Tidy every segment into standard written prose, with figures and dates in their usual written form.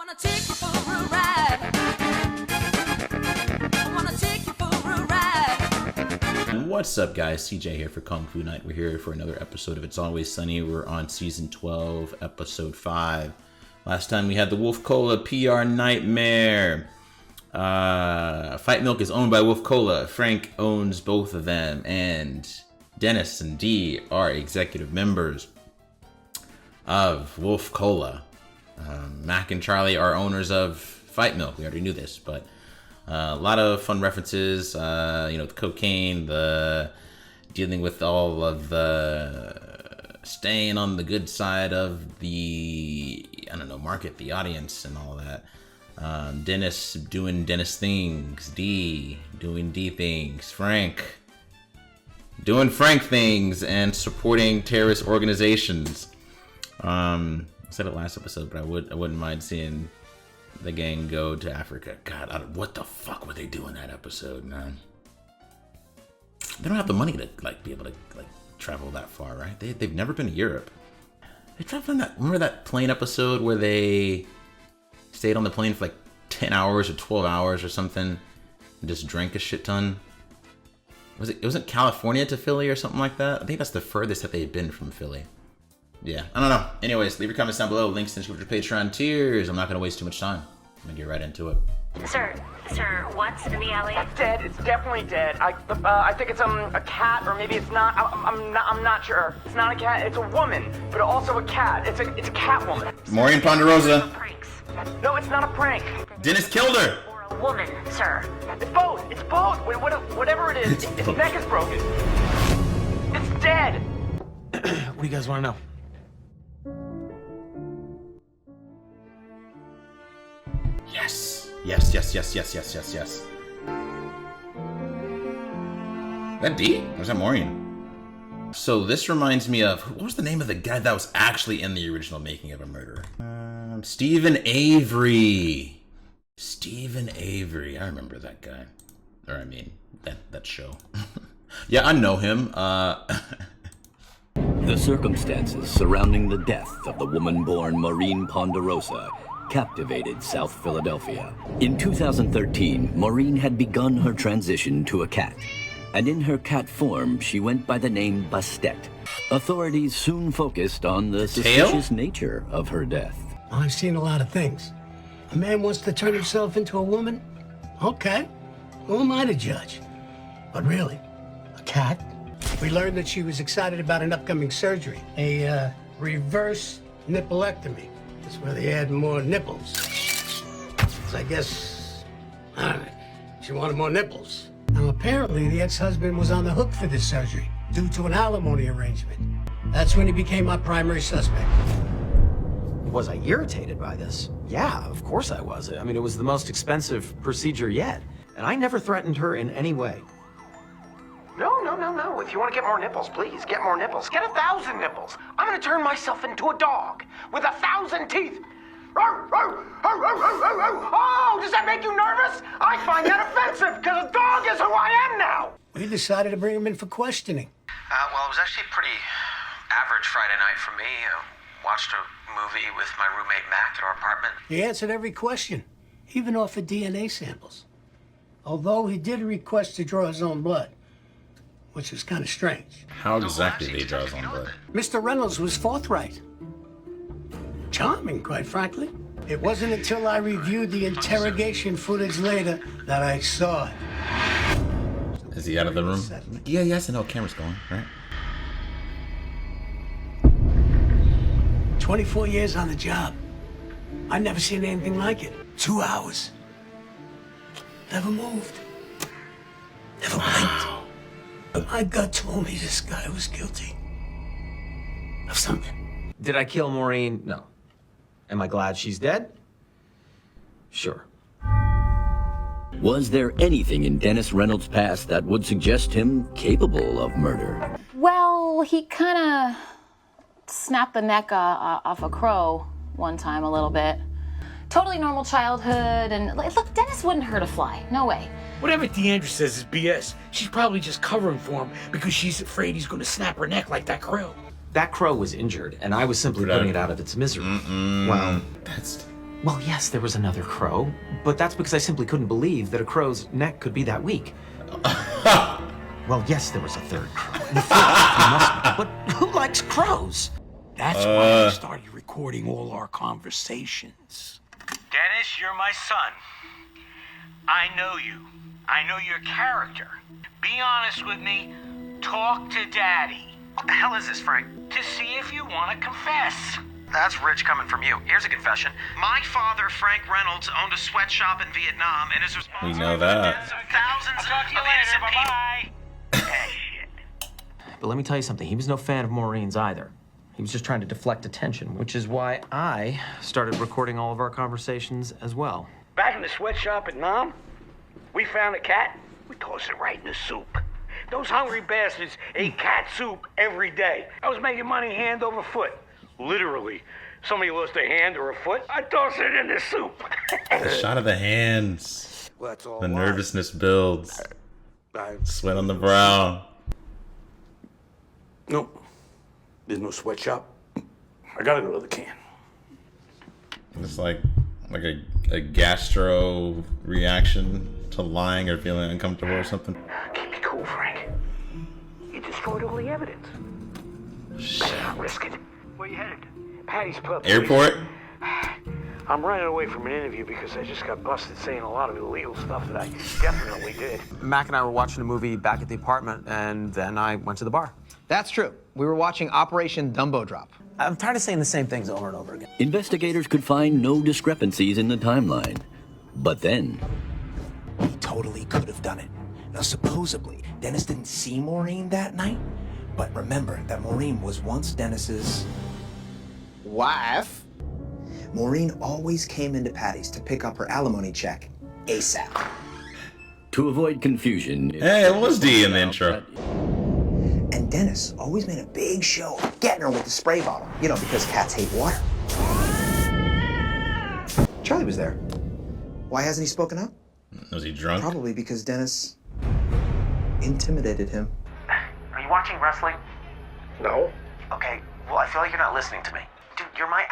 wanna take you for a ride. I wanna take you for a ride. What's up, guys? CJ here for Kung Fu Night. We're here for another episode of It's Always Sunny. We're on season 12, episode 5. Last time we had the Wolf Cola PR Nightmare. Fight Milk is owned by Wolf Cola. Frank owns both of them, and Dennis and Dee are executive members of Wolf Cola. Mac and Charlie are owners of Fight Milk. We already knew this, but a lot of fun references. The cocaine, the dealing with all of the staying on the good side of the market, the audience, and all that. Dennis doing Dennis things, Dee doing Dee things, Frank doing Frank things, and supporting terrorist organizations. I said it last episode, but I wouldn't mind seeing the gang go to Africa. God, what the fuck were they doing that episode, man? They don't have the money to be able to travel that far, right? They've never been to Europe. They traveled on that. Remember that plane episode where they stayed on the plane for 10 hours or 12 hours or something, and just drank a shit ton? It wasn't California to Philly or something like that? I think that's the furthest that they've been from Philly. Yeah, I don't know. Anyways, leave your comments down below. Links in the description, Patreon tiers. I'm not going to waste too much time. I'm going to get right into it. Sir, what's in the alley? It's dead. It's definitely dead. I think it's a cat, or maybe it's not. I'm not sure. It's not a cat. It's a woman, but also a cat. It's a cat woman. Maureen Ponderosa. Pranks. No, it's not a prank. Dennis killed her. Or a woman, sir. It's both. It's both. Whatever it is, its neck is broken. It's dead. What do you guys want to know? Yes. That Dee? Or was that Maureen? So this reminds me of, what was the name of the guy that was actually in the original Making of a Murderer? Stephen Avery. Stephen Avery. I remember that guy. Or I mean, that show. Yeah, I know him. The circumstances surrounding the death of the woman-born Maureen Ponderosa captivated South Philadelphia. In 2013, Maureen had begun her transition to a cat, and in her cat form, she went by the name Bastet. Authorities soon focused on the suspicious nature of her death. I've seen a lot of things. A man wants to turn himself into a woman? Okay. Who am I to judge? But really, a cat? We learned that she was excited about an upcoming surgery, a reverse nippleectomy. That's where they add more nipples. So I guess, she wanted more nipples. Now apparently the ex-husband was on the hook for this surgery due to an alimony arrangement. That's when he became our primary suspect. Was I irritated by this? Yeah, of course I was. I mean, it was the most expensive procedure yet. And I never threatened her in any way. No. If you want to get more nipples, please get more nipples. Get 1,000 nipples. I'm gonna turn myself into a dog with 1,000 teeth. Oh, does that make you nervous? I find that offensive, because a dog is who I am now. We decided to bring him in for questioning. Well, it was actually a pretty average Friday night for me. Watched a movie with my roommate Mac at our apartment. He answered every question, even offered DNA samples. Although he did request to draw his own blood, which was kind of strange. How exactly did he draw his own blood? Mr. Reynolds was forthright. Charming, quite frankly. It wasn't until I reviewed the interrogation footage later that I saw it. Is he out of the room? Yeah, yes, I know. Camera's going, right? 24 years on the job. I've never seen anything like it. 2 hours. Never moved. Never blinked. My gut told me this guy was guilty of something. Did I kill Maureen? No. Am I glad she's dead? Sure. Was there anything in Dennis Reynolds' past that would suggest him capable of murder? Well, he kind of snapped the neck off a crow one time a little bit. Totally normal childhood, and look, Dennis wouldn't hurt a fly. No way. Whatever Deandra says is BS. She's probably just covering for him because she's afraid he's going to snap her neck like that crow. That crow was injured, and I was simply putting it out of its misery. Wow. That's Well, yes, there was another crow, but that's because I simply couldn't believe that a crow's neck could be that weak. Well, yes, there was a third crow. The fourth, must be, but who likes crows? That's why I started recording all our conversations. Dennis, you're my son. I know you. I know your character. Be honest with me. Talk to Daddy. What the hell is this, Frank? To see if you want to confess. That's rich coming from you. Here's a confession. My father, Frank Reynolds, owned a sweatshop in Vietnam and is responsible We know that. for thousands I'll talk to you of later. innocent people. Bye-bye. But let me tell you something, he was no fan of Maureen's either. He was just trying to deflect attention, which is why I started recording all of our conversations as well. Back in the sweatshop at Nam, we found a cat. We tossed it right in the soup. Those hungry bastards ate cat soup every day. I was making money hand over foot. Literally. Somebody lost a hand or a foot, I toss it in the soup. The shot of the hands. Well, that's all The lies. nervousness builds. I- Sweat on the brow. Nope. There's no sweatshop. I got another can. It's like a gastro reaction to lying or feeling uncomfortable or something. Keep me cool, Frank. You destroyed all the evidence. Better not risk it. Where you headed? Patty's Pub. Airport? I'm running away from an interview because I just got busted saying a lot of illegal stuff that I definitely did. Mac and I were watching a movie back at the apartment, and then I went to the bar. That's true. We were watching Operation Dumbo Drop. I'm tired of saying the same things over and over again. Investigators could find no discrepancies in the timeline. But then, He totally could have done it. Now, supposedly, Dennis didn't see Maureen that night, but remember that Maureen was once Dennis's wife. Maureen always came into Patty's to pick up her alimony check ASAP. to avoid confusion... Hey, it was D in the intro. And Dennis always made a big show of getting her with the spray bottle, you know, because cats hate water. Charlie was there. Why hasn't he spoken up? Was he drunk? Probably because Dennis intimidated him. Are you watching wrestling? No. Okay, well, I feel like you're not listening to me. Dude, you're my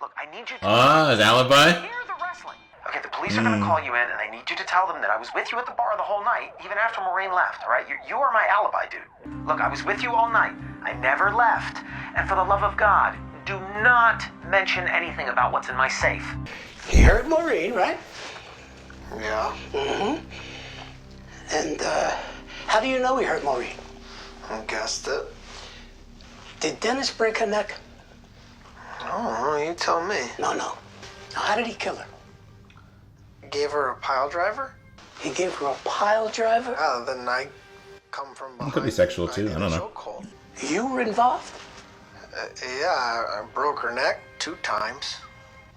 Look, I need you to... His alibi? Hear the wrestling. Okay, the police are gonna call you in, and I need you to tell them that I was with you at the bar the whole night, even after Maureen left, all right? You are my alibi, dude. Look, I was with you all night. I never left. And for the love of God, do not mention anything about what's in my safe. You heard Maureen, right? Yeah. Mm-hmm. And, how do you know he hurt Maureen? I guessed it. Did Dennis break her neck? Oh, you tell me. No. Now, how did he kill her? Gave her a pile driver? He gave her a pile driver? Then I come from behind. It could be sexual too, I don't know. Chokehold. You were involved? Yeah, I broke her neck 2 times.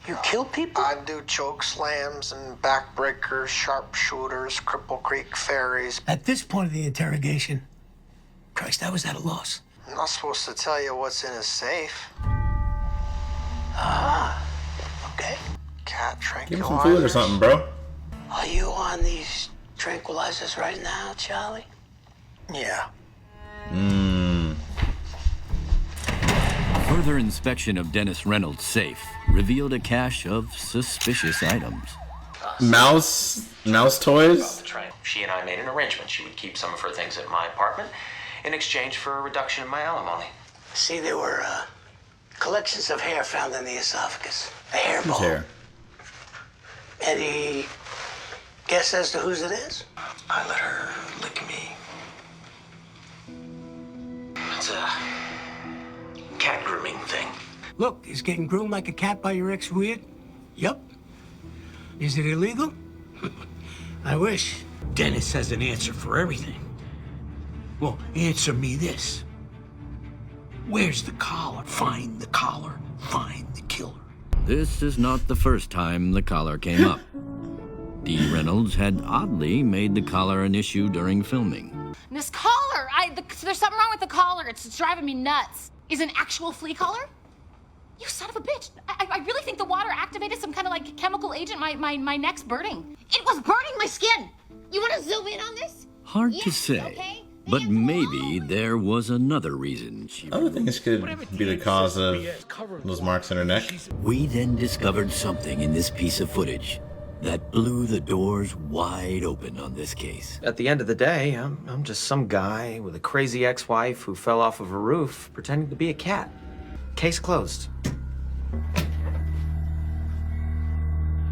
You killed people? I do choke slams and backbreakers, sharpshooters, Cripple Creek ferries. At this point of the interrogation, Christ, I was at a loss. I'm not supposed to tell you what's in his safe. Okay. Cat Give him some food or tranquilizers. something, bro. Are you on these tranquilizers right now, Charlie? Yeah. Further inspection of Dennis Reynolds' safe revealed a cache of suspicious items. Mouse toys? She and I made an arrangement. She would keep some of her things at my apartment in exchange for a reduction in my alimony. See, there were collections of hair found in the esophagus. A hair Whose ball. hair? Any guess as to whose it is? I let her lick me. It's a cat grooming thing. Look, is getting groomed like a cat by your ex weird? Yup. Is it illegal? I wish. Dennis has an answer for everything. Well, answer me this. Where's the collar? Find the collar. Find the killer. This is not the first time the collar came up. D. Reynolds had oddly made the collar an issue during filming. This collar, there's something wrong with the collar. It's driving me nuts. Is an actual flea collar? You son of a bitch. I really think the water activated some kind of like chemical agent. My neck's burning. It was burning my skin. You want to zoom in on this? Hard Yes, to say. Okay. But maybe there was another reason she... Other things could be the cause of those marks on her neck. We then discovered something in this piece of footage that blew the doors wide open on this case. At the end of the day, I'm just some guy with a crazy ex-wife who fell off of a roof pretending to be a cat. Case closed.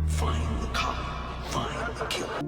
Find the cop. Find the killer.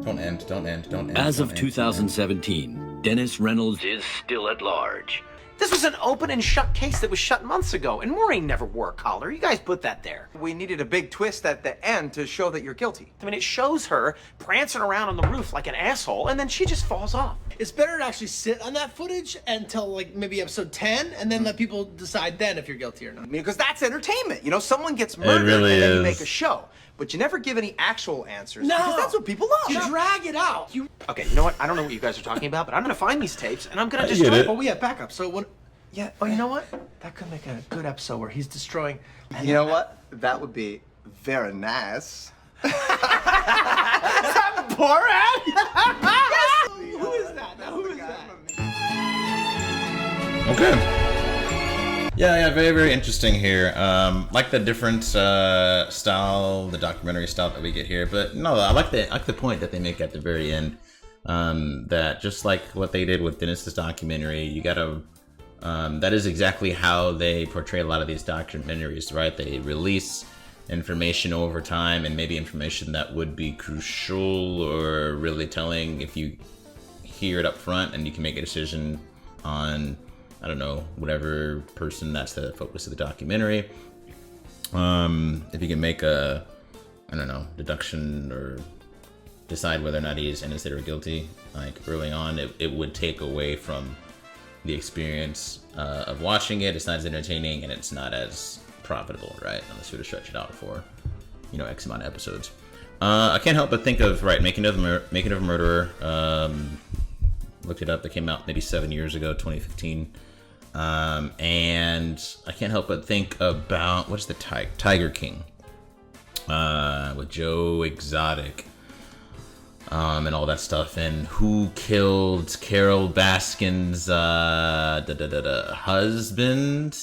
Don't end. As of 2017, Dennis Reynolds is still at large. This was an open and shut case that was shut months ago, and Maureen never wore a collar. You guys put that there. We needed a big twist at the end to show that you're guilty. I mean, it shows her prancing around on the roof like an asshole, and then she just falls off. It's better to actually sit on that footage until like maybe episode 10, and then let people decide then if you're guilty or not. I mean, because that's entertainment. You know, someone gets murdered really and then is. you make a show. But you never give any actual answers. No. Because that's what people love. You drag it out. Okay, you know what? I don't know what you guys are talking about, but I'm gonna find these tapes, and I'm gonna I destroy get it. But we have backup, so when... Yeah. Oh, you know what? That could make a good episode where he's destroying... You know what? That would be very nice. Borat? Who is that? Now, who is that? Okay. Yeah, very, very interesting here. Like the different style, the documentary style that we get here. But no, I like the point that they make at the very end. That just like what they did with Dennis's documentary, you gotta. That is exactly how they portray a lot of these documentaries, right? They release information over time, and maybe information that would be crucial or really telling if you hear it up front, and you can make a decision on, I don't know, whatever person that's the focus of the documentary. If you can make a, I don't know, deduction or decide whether or not he is innocent or guilty, like early on, it would take away from the experience of watching it. It's not as entertaining, and it's not as profitable, right? Unless you were to stretch it out for, X amount of episodes. I can't help but think of, Making of a Murderer. Looked it up. It came out maybe 7 years ago, 2015. And I can't help but think about, what's the Tiger King? With Joe Exotic. And all that stuff, and who killed Carol Baskin's husband,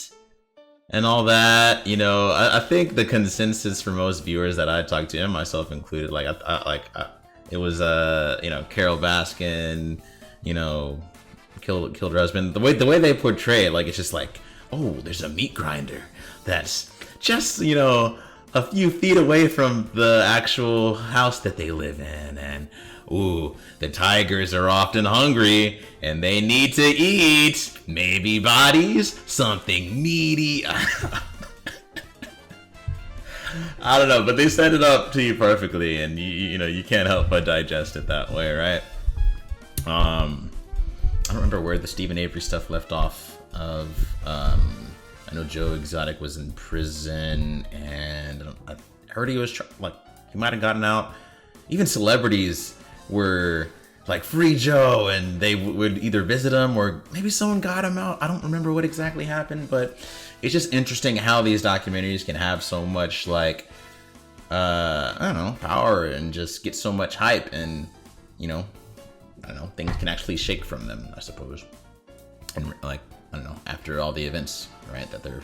and all that. I think the consensus for most viewers that I talked to, and myself included, it was Carol Baskin, killed her husband. The way they portray it, it's just like, oh, there's a meat grinder that's just a few feet away from the actual house that they live in, and ooh, the tigers are often hungry and they need to eat, maybe bodies, something meaty. I don't know, but they set it up to you perfectly, and you can't help but digest it that way, right? I don't remember where the Stephen Avery stuff left off of. I know Joe Exotic was in prison, and I heard he was he might have gotten out. Even celebrities were like, free Joe, and they would either visit him or maybe someone got him out. I don't remember what exactly happened, but it's just interesting how these documentaries can have so much I don't know, power, and just get so much hype, and I don't know, things can actually shake from them, I suppose. And I don't know, after all the events, right, that they're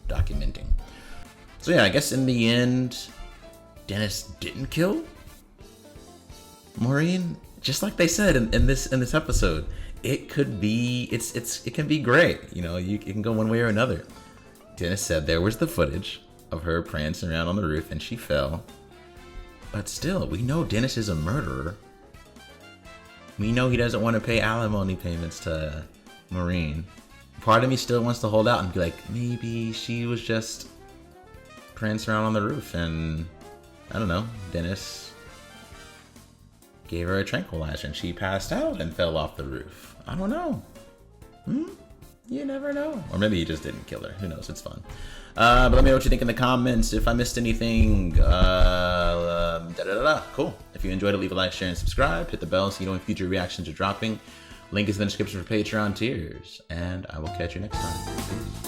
documenting. So yeah, I guess in the end, Dennis didn't kill Maureen. Just like they said in this episode, it could be, it can be great. It can go one way or another. Dennis said there was the footage of her prancing around on the roof and she fell. But still, we know Dennis is a murderer. We know he doesn't want to pay alimony payments to Maureen. Part of me still wants to hold out and be like, maybe she was just prancing around on the roof, and I don't know, Dennis gave her a tranquilizer and she passed out and fell off the roof. I don't know. You never know. Or maybe he just didn't kill her. Who knows? It's fun. But let me know what you think in the comments. If I missed anything, cool. If you enjoyed it, leave a like, share, and subscribe. Hit the bell so you know when future reactions are dropping. Link is in the description for Patreon tiers. And I will catch you next time. Peace.